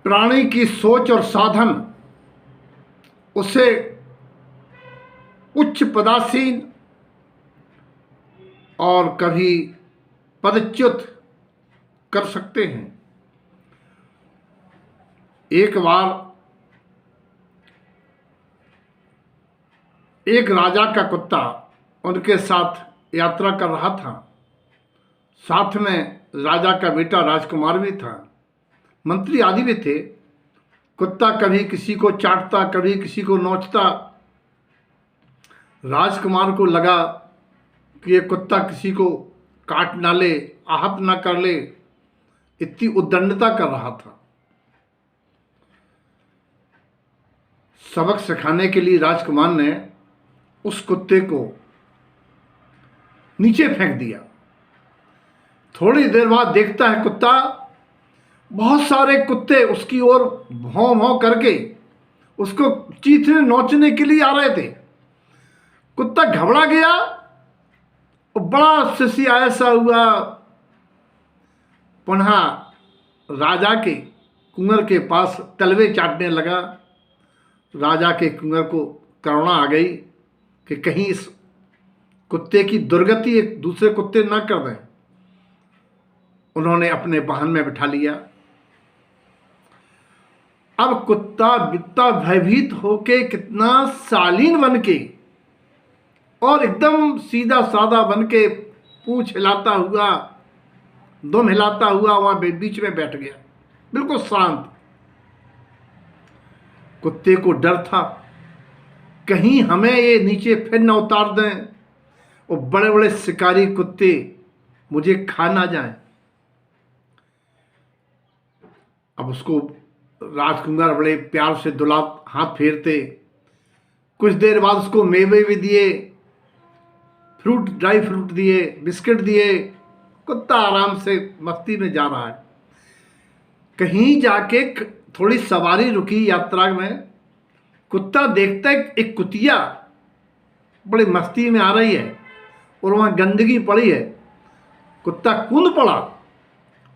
प्राणी की सोच और साधन उसे उच्च पदासीन और कभी पदच्युत कर सकते हैं। एक बार एक राजा का कुत्ता उनके साथ यात्रा कर रहा था। साथ में राजा का बेटा राजकुमार भी था, मंत्री आदि भी थे। कुत्ता कभी किसी को चाटता, कभी किसी को नोचता। राजकुमार को लगा कि ये कुत्ता किसी को काट ना ले, आहत ना कर ले, इतनी उद्दंडता कर रहा था। सबक सिखाने के लिए राजकुमार ने उस कुत्ते को नीचे फेंक दिया। थोड़ी देर बाद देखता है कुत्ता, बहुत सारे कुत्ते उसकी ओर भौं भौं करके उसको चीथने नोचने के लिए आ रहे थे। कुत्ता घबरा गया और बड़ा सिसियाया सा हुआ। पुनः राजा के कुंवर के पास तलवे चाटने लगा। राजा के कुंवर को करुणा आ गई कि कहीं इस कुत्ते की दुर्गति एक दूसरे कुत्ते ना कर दें। उन्होंने अपने वाहन में बिठा लिया। अब कुत्ता इतना भयभीत होके, कितना शालीन बन के और एकदम सीधा साधा बन के पूंछ हिलाता हुआ, दुम हिलाता हुआ वहां बीच में बैठ गया, बिल्कुल शांत। कुत्ते को डर था कहीं हमें ये नीचे फिर न उतार दें और बड़े बड़े शिकारी कुत्ते मुझे खा ना जाएं। अब उसको राजकुमार बड़े प्यार से दुला हाथ फेरते। कुछ देर बाद उसको मेवे भी दिए, फ्रूट, ड्राई फ्रूट दिए, बिस्किट दिए। कुत्ता आराम से मस्ती में जा रहा है। कहीं जाके थोड़ी सवारी रुकी यात्रा में। कुत्ता देखता है एक कुतिया बड़ी मस्ती में आ रही है और वहां गंदगी पड़ी है। कुत्ता कूद पड़ा,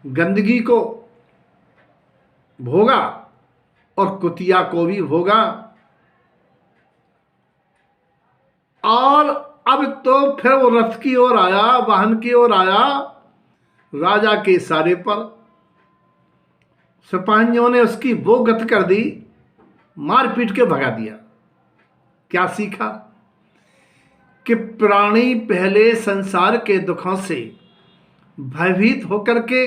गंदगी को भोगा और कुतिया को भी भोगा। और अब तो फिर वो रथ की ओर आया, वाहन की ओर आया। राजा के इशारे पर सिपाहियों ने उसकी वो गत कर दी, मार पीट के भगा दिया। क्या सीखा कि प्राणी पहले संसार के दुखों से भयभीत होकर के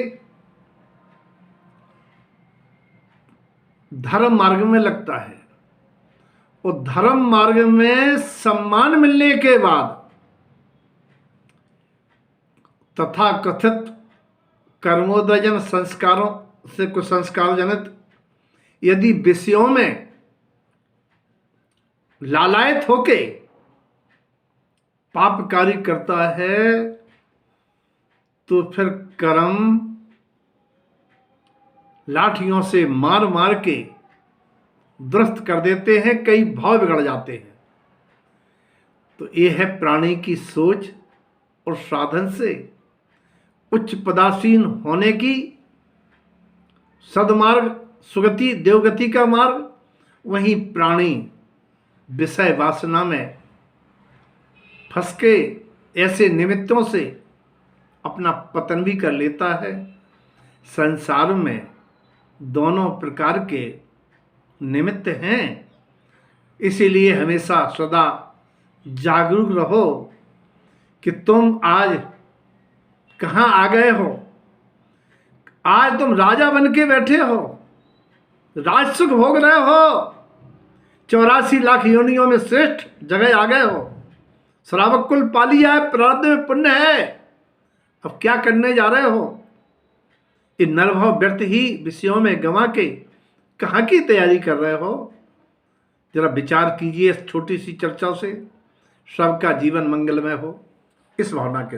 धर्म मार्ग में लगता है और धर्म मार्ग में सम्मान मिलने के बाद तथा कथित कर्मोदयन संस्कारों से कुछ संस्कार जनित यदि विषयों में लालायित होके पाप कार्य करता है तो फिर कर्म लाठियों से मार मार के दुरुस्त कर देते हैं, कई भाव बिगड़ जाते हैं। तो ये है प्राणी की सोच और साधन से उच्च पदासीन होने की सदमार्ग, सुगति, देवगति का मार्ग। वहीं प्राणी विषय वासना में फंस के ऐसे निमित्तों से अपना पतन भी कर लेता है। संसार में दोनों प्रकार के निमित्त हैं, इसीलिए हमेशा सदा जागरूक रहो कि तुम आज कहाँ आ गए हो। आज तुम राजा बन के बैठे हो, राजसुख भोग रहे हो, 84 लाख योनियों में श्रेष्ठ जगह आ गए हो, श्रावक कुल पा लिया है, प्रारब्ध में पुण्य है। अब क्या करने जा रहे हो? इन नरभाव व्यर्थ ही विषयों में गंवा के कहाँ की तैयारी कर रहे हो? जरा विचार कीजिए इस छोटी सी चर्चा से। सबका जीवन मंगलमय हो, इस भावना के